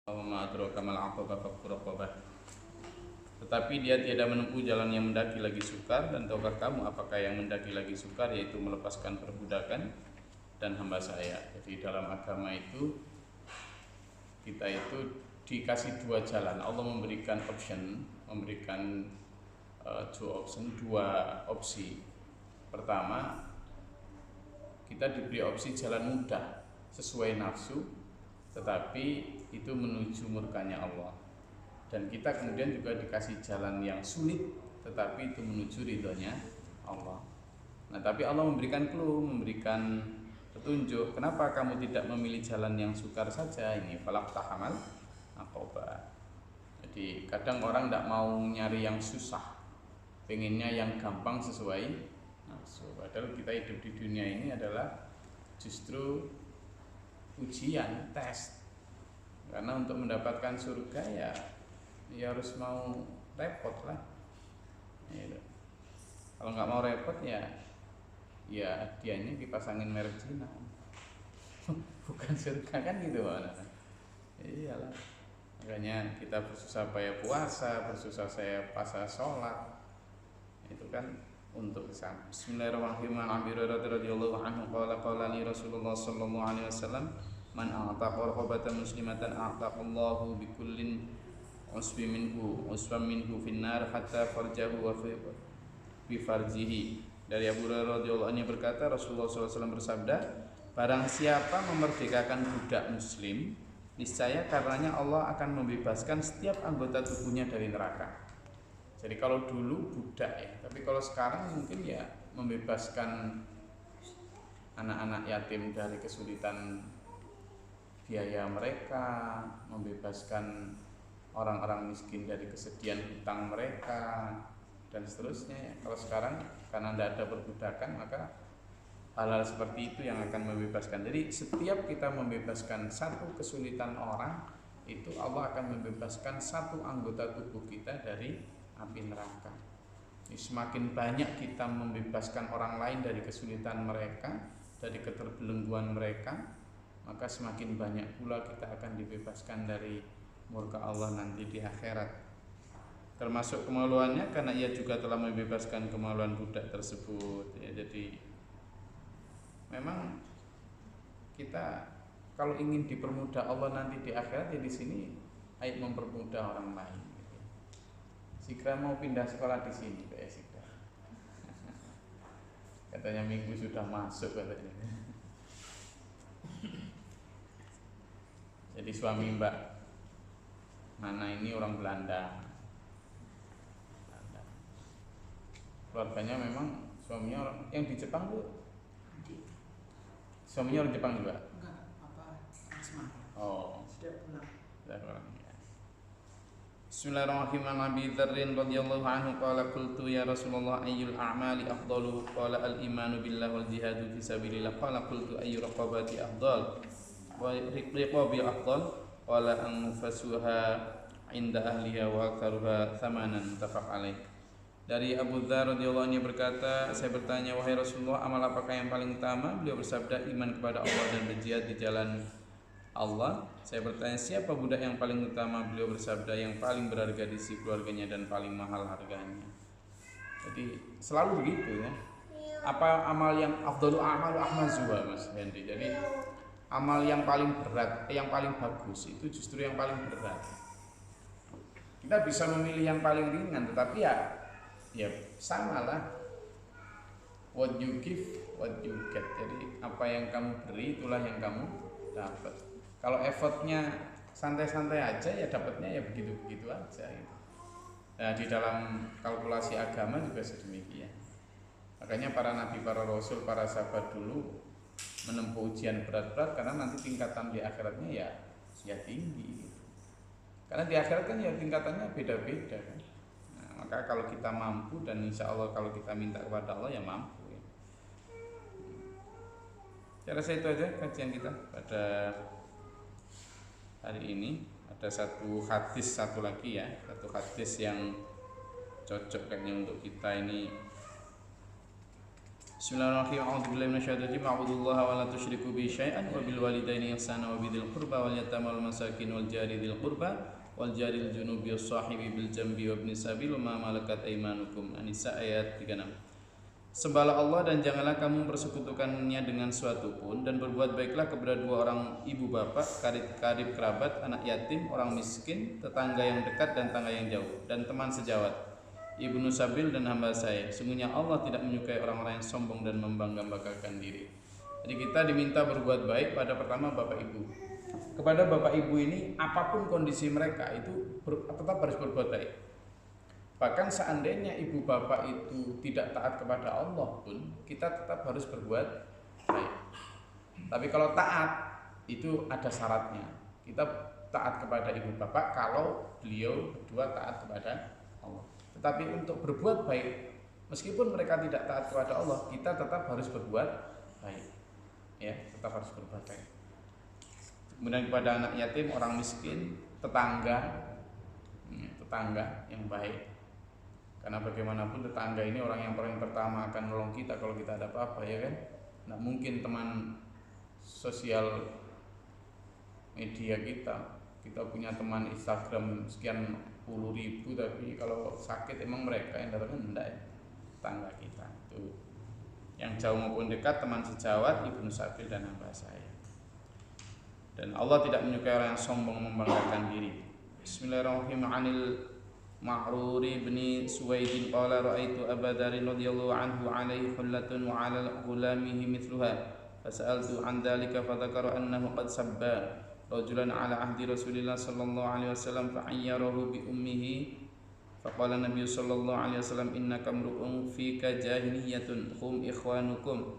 Wa adraka mal aqabah fakkur raqabah. Tetapi dia tidak menempuh jalan yang mendaki lagi sukar. Dan tahukah kamu apakah yang mendaki lagi sukar? Yaitu melepaskan perbudakan dan hamba saya. Jadi dalam agama itu kita itu dikasih dua jalan. Allah memberikan option, memberikan dua opsi. Pertama, kita diberi opsi jalan mudah sesuai nafsu, tetapi itu menuju murkanya Allah. Dan kita kemudian juga dikasih jalan yang sulit, tetapi itu menuju ridhonya Allah. Nah, tapi Allah memberikan clue, memberikan petunjuk. Kenapa kamu tidak memilih jalan yang sukar saja? Ini falak tahamal aqobah. Jadi kadang orang tidak mau nyari yang susah, pengennya yang gampang sesuai nafsu. Padahal kita hidup di dunia ini adalah justru ujian, tes. Karena untuk mendapatkan surga ya harus mau repot lah. Kalau nggak mau repot ya hadiahnya dipasangin merek Cina. Bukan surga kan gitu mana? Iyalah. Makanya kita bersusah payah puasa, bersusah saya puasa sholat. Itu kan untuk kesana. Bismillahirrahmanirrahim. Abi Hurairah radhiyallahu anhu qala li Rasulullah sallallahu alaihi wasallam man a'taqa raqabatan muslimatan a'taqallahu bikullin usbam minhu finnar hatta farjahu wa fi farjihi. Dari Abu Hurairah radhiyallahu anhu berkata, Rasulullah SAW bersabda, barang siapa memerdekakan budak muslim, niscaya karenanya Allah akan membebaskan setiap anggota tubuhnya dari neraka. Jadi kalau dulu budak ya, tapi kalau sekarang mungkin ya membebaskan anak-anak yatim dari kesulitan biaya mereka, membebaskan orang-orang miskin dari kesedihan hutang mereka, dan seterusnya ya. Kalau sekarang karena tidak ada perbudakan, maka hal-hal seperti itu yang akan membebaskan. Jadi setiap kita membebaskan satu kesulitan orang, itu Allah akan membebaskan satu anggota tubuh kita dari api neraka. Jadi semakin banyak kita membebaskan orang lain dari kesulitan mereka, dari keterbelengguan mereka, maka semakin banyak pula kita akan dibebaskan dari murka Allah nanti di akhirat. Termasuk kemaluannya karena ia juga telah membebaskan kemaluan budak tersebut ya. Jadi memang kita kalau ingin dipermudah Allah nanti di akhirat ya di sini ayo mempermudah orang lain. Sikra mau pindah sekolah di sini, Pak Sikra. Katanya minggu sudah masuk katanya. Jadi suami Mbak Nana ini orang Belanda. Keluarganya memang suaminya orang yang di Jepang tuh. Suaminya orang Jepang juga? Enggak, Asma. Oh, Sudah pulang. sudah pulang ya. Bismillahirrahmanirrahim. Abi Dzarrin radhiyallahu anhu qala qultu ya Rasulullah ayyul a'mali afdalu? Qala al-imanu billahi wal jihadu fi sabilillah. Qala qultu ayyu raqabati afdal? Wa riqabi afdal? Qala anfasuha 'inda ahliha wa aktsaruha thamanan. Muttafaq alaih. Dari Abu Dzar radhiyallahu anhu berkata, saya bertanya, wahai Rasulullah, amal apakah yang paling utama? Beliau bersabda, iman kepada Allah dan berjihad di jalan Allah. Saya bertanya, siapa budak yang paling utama? Beliau bersabda, yang paling berharga di sisi keluarganya dan paling mahal harganya. Jadi selalu begitu ya. Apa amal yang afdalu amalu ahmazuha, Mas Hendy. Jadi amal yang paling berat, yang paling bagus itu justru yang paling berat. Kita bisa memilih yang paling ringan, tetapi ya sama lah. What you give, what you get. Jadi apa yang kamu beri, itulah yang kamu dapat. Kalau effortnya santai-santai aja, ya dapatnya ya begitu-begitu aja gitu. Nah, di dalam kalkulasi agama juga sedemikian. Makanya para nabi, para rasul, para sahabat dulu menempuh ujian berat-berat karena nanti tingkatan di akhiratnya ya tinggi gitu. Karena di akhirat kan ya tingkatannya beda-beda kan. Maka kalau kita mampu, dan insya Allah kalau kita minta kepada Allah ya mampu ya. Saya rasa itu aja kajian kita pada hari ini. Ada satu lagi ya, satu hadis yang cocok kayaknya untuk kita ini Bismillahirrahmanirrahim. A'udzubillahi minasyaitonir rajim. A'budullaha wa la tusyriku bihi syai'an wa bil walidaini ihsana wa bidzil qurba wal yatama wal masakin wal jari dzil qurba wal jaril junubi was sahibi bil jambi wa ibnis sabil wa ma malakat aymanukum. An-Nisa ayat 36. Sembahlah Allah dan janganlah kamu persekutukannya dengan suatu pun, dan berbuat baiklah kepada dua orang ibu bapak, karib kerabat, anak yatim, orang miskin, tetangga yang dekat dan tetangga yang jauh, dan teman sejawat, ibnu sabil dan hamba saya. Sungguhnya Allah tidak menyukai orang-orang yang sombong dan membangga-banggakan diri. Jadi kita diminta berbuat baik pada pertama bapak ibu. Kepada bapak ibu ini apapun kondisi mereka itu tetap harus berbuat baik. Bahkan seandainya ibu bapak itu tidak taat kepada Allah pun, kita tetap harus berbuat baik. Tapi kalau taat itu ada syaratnya. Kita taat kepada ibu bapak kalau beliau berdua taat kepada Allah. Tetapi untuk berbuat baik, meskipun mereka tidak taat kepada Allah, kita tetap harus berbuat baik. Ya, tetap harus berbuat baik. Kemudian kepada anak yatim, orang miskin, tetangga yang baik. Karena bagaimanapun tetangga ini orang yang paling pertama akan menolong kita kalau kita ada apa-apa, ya kan? Nah, mungkin teman sosial media kita punya teman Instagram sekian puluh ribu, tapi kalau sakit emang mereka yang datang, enggak ya, tetangga kita itu yang jauh maupun dekat, teman sejawat, ibnu sabil dan hamba saya. Dan Allah tidak menyukai orang yang sombong membanggakan diri. Bismillahirrahmanirrahim. Anil Ma'rur bin Suwaid qala ra'aitu Aba Dzar radhiyallahu anhu 'alaihi hullatun wa 'ala ghulamihi mithluha fas'altu 'an dzalika fadzakara annahu qad sabba rajulan 'ala ahdi Rasulillah sallallahu alaihi wasallam fa'ayyarahu bi ummihi faqala Nabi sallallahu alaihi wasallam innaka mru'un fika jahiliyatun hum ikhwanukum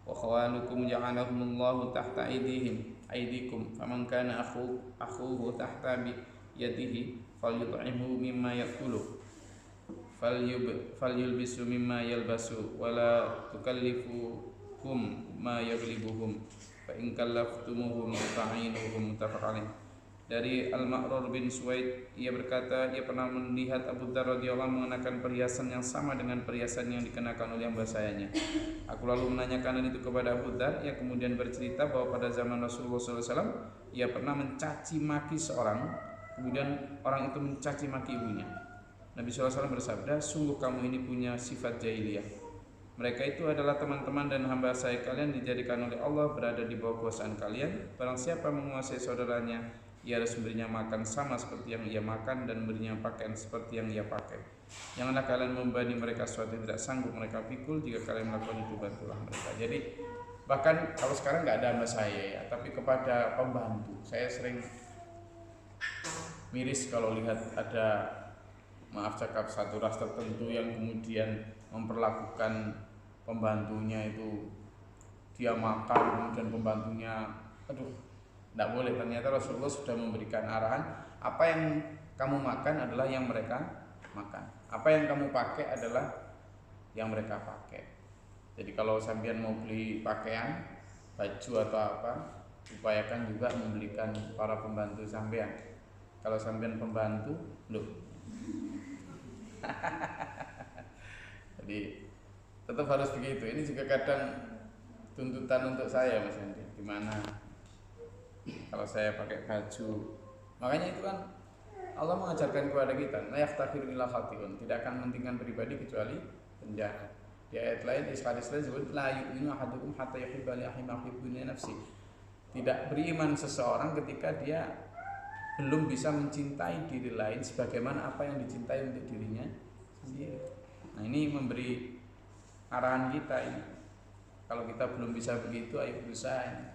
wa khawalukum ja'alahumullahu tahta aydikum faman kana akhuhu tahta bi yadihi falyut'imhu mimma ya'kulu falyulbisu mimma yalbasu wala tukallifuhum ma yaghlibuhum fa in kallaftumuhum fa'inuhum. Muttafaq alaih. Dari Al-Ma'rur bin Suwaid, ia berkata, ia pernah melihat Abu Dzar radhiyallahu anhu mengenakan perhiasan yang sama dengan perhiasan yang dikenakan oleh hamba sayanya. Aku lalu menanyakan itu kepada Abu Dzar. Ia kemudian bercerita bahwa pada zaman Rasulullah SAW ia pernah mencaci maki seorang, kemudian orang itu mencaci maki ibunya. Nabi SAW bersabda, sungguh kamu ini punya sifat jahiliyah. Mereka itu adalah teman-teman dan hamba saya kalian, dijadikan oleh Allah berada di bawah kuasaan kalian. Barang siapa menguasai saudaranya, ia harus memberinya makan sama seperti yang ia makan dan memberinya pakaian seperti yang ia pakai. Janganlah kalian membebani mereka sesuatu yang tidak sanggup mereka pikul. Jika kalian melakukan itu, bantulah mereka. Jadi bahkan kalau sekarang nggak ada hamba saya ya, tapi kepada pembantu saya sering miris kalau lihat ada, maaf cakap, satu ras tertentu yang kemudian memperlakukan pembantunya itu dia makan, kemudian pembantunya tidak boleh. Ternyata Rasulullah sudah memberikan arahan, apa yang kamu makan adalah yang mereka makan, apa yang kamu pakai adalah yang mereka pakai. Jadi kalau sampean mau beli pakaian, baju atau apa, upayakan juga membelikan para pembantu sampean. Kalau sampean pembantu, jadi tetap harus begitu. Ini juga kadang tuntutan untuk saya, Mas Andi, gimana kalau saya pakai baju. Makanya itu kan Allah mengajarkan kepada kita, la yaftakhiru illa khati'un, tidak akan mementingkan pribadi kecuali penjahat. Di ayat lain, hadis lain disebut la yu'minu ahadukum hatta yuhibba li akhihi ma yuhibbu li nafsihi. Tidak beriman seseorang ketika dia belum bisa mencintai diri lain sebagaimana apa yang dicintai untuk dirinya sendiri. Nah, ini memberi arahan kita ini. Kalau kita belum bisa begitu, ayo berusaha ini.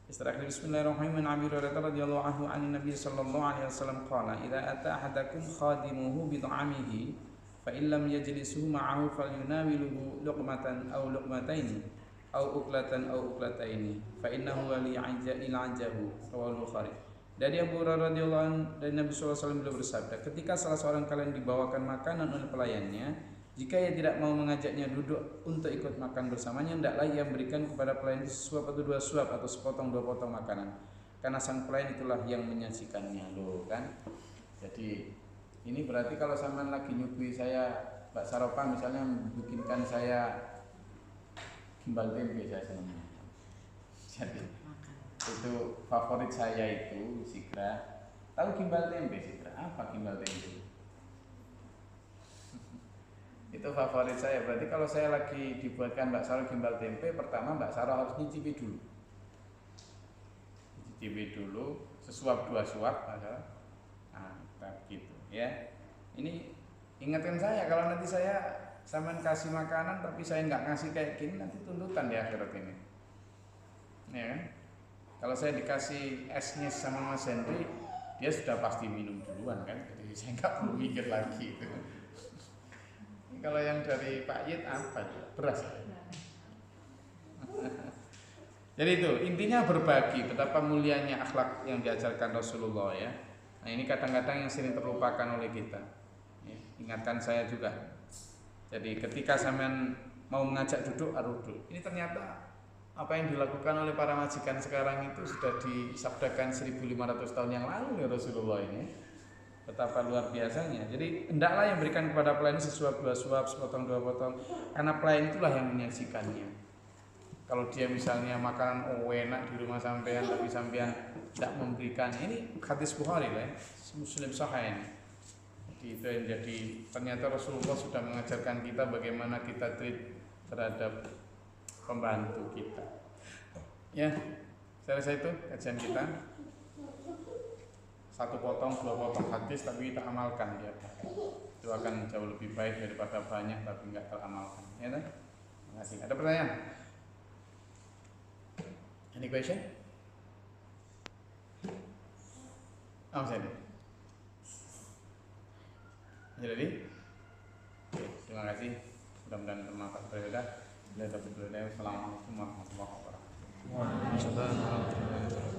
Istirahat. Bismillahirrahmanirrahim. Abi Hurairah radhiyallahu anhu 'an Nabi sallallahu alaihi wasallam qala idza ata ahadakum khadimuhu bi ta'amihi fa in lam yajlisuhu ma'ahu falyunawiluhu luqmatan aw luqmataini aw uklatan aw uklataini fa innahu li ajahu rawahu Bukhari. Dari Abu Hurairah radhiyallahu anhu, dari Nabi sallallahu alaihi wasallam beliau bersabda, ketika salah seorang kalian dibawakan makanan oleh pelayannya, jika ia tidak mau mengajaknya duduk untuk ikut makan bersamanya, hendaklah ia memberikan kepada pelayan itu sesuap atau dua suap atau sepotong dua potong makanan, karena sang pelayan itulah yang menyajikannya, loh kan. Jadi ini berarti kalau sampean lagi nyuguhi saya Mbak Saropa misalnya bikinkan saya gimbal tempe, saya senang. Jadi itu favorit saya itu Sikra. Tahu gimbal tempe Sikra? Apa gimbal tempe? Itu favorit saya. Berarti kalau saya lagi dibuatkan Mbak Saro gimbal tempe, pertama Mbak Saro harus nyicipi dulu. Nyicipi dulu, sesuap 2 suap, nah, gitu ya. Ini ingatkan saya kalau nanti saya sampean kasih makanan tapi saya nggak ngasih kayak gini, nanti tuntutan di akhirat ini. Ya kan? Kalau saya dikasih esnya sama Mas Henry, dia sudah pasti minum duluan kan, jadi saya nggak perlu mikir lagi itu. Kalau yang dari Pak Yid apa ya? Beras. Jadi itu intinya berbagi, betapa mulianya akhlak yang diajarkan Rasulullah ya. Nah ini kadang-kadang yang sering terlupakan oleh kita. Ya, ingatkan saya juga. Jadi ketika sampean mau mengajak duduk, duduk. Ini ternyata apa yang dilakukan oleh para majikan sekarang itu sudah disabdakan 1500 tahun yang lalu oleh Rasulullah ini. Betapa luar biasanya. Jadi hendaklah yang berikan kepada pelayan sesuap 2 suap, sepotong 2 potong, karena pelayan itulah yang menyaksikannya. Kalau dia misalnya makanan enak di rumah sampean tapi sampean tidak memberikan, ini hadis Bukhari lah ya, Muslim Sahih ini. Jadi itu yang jadi ternyata Rasulullah sudah mengajarkan kita bagaimana kita treat terhadap pembantu kita. Ya, saya rasa itu kajian kita. 1 potong, 2 potong hadis tapi kita amalkan ya. Itu akan jauh lebih baik daripada banyak tapi nggak teramalkan. Ya kan? Terima kasih. Ada pertanyaan? Any question? Mas Edi? Jadi? Oke, terima kasih. Mudah-mudahan bermanfaat berbeda. Assalamualaikum warahmatullahi wabarakatuh. Waalaikumsalam warahmatullahi wabarakatuh.